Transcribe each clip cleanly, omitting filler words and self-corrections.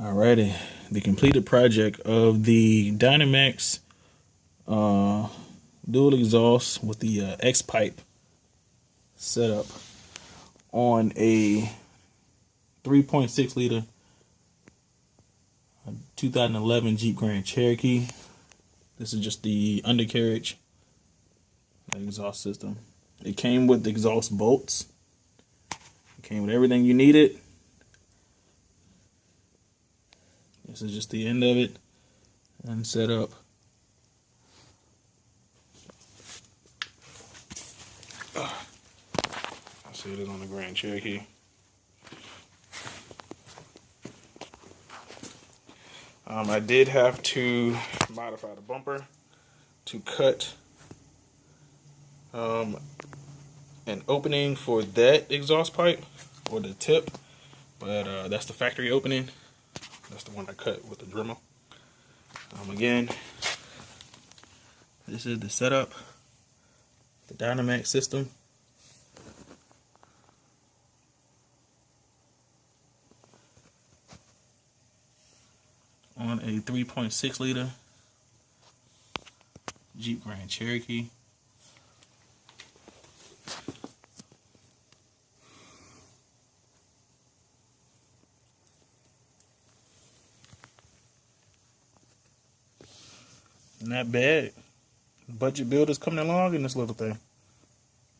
Alrighty, the completed project of the Dynomax dual exhaust with the X pipe setup on a 3.6 liter 2011 Jeep Grand Cherokee. This is just the undercarriage, the exhaust system. It came with exhaust bolts. It came with everything you needed. This is just the end of it and set up. I see it is on the Grand Cherokee. I did have to modify the bumper to cut an opening for that exhaust pipe, or the tip, but that's the factory opening. That's the one I cut with the Dremel. Again, this is the setup, the Dynomax system. On a 3.6 liter Jeep Grand Cherokee. Not bad. Budget builders coming along in this little thing.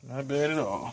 Not bad at all.